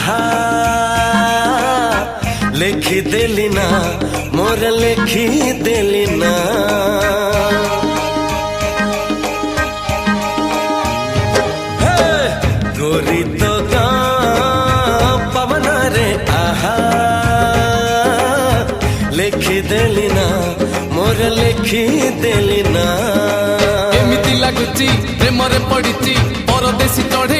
आहा लिखी देली ना मोर लिखी देली ना गोरी तो पवन रे आहा लिखी देली ना मोर लिखी देली ना एमिति लागुची प्रेम रे पड़िची परदेसी चढ़े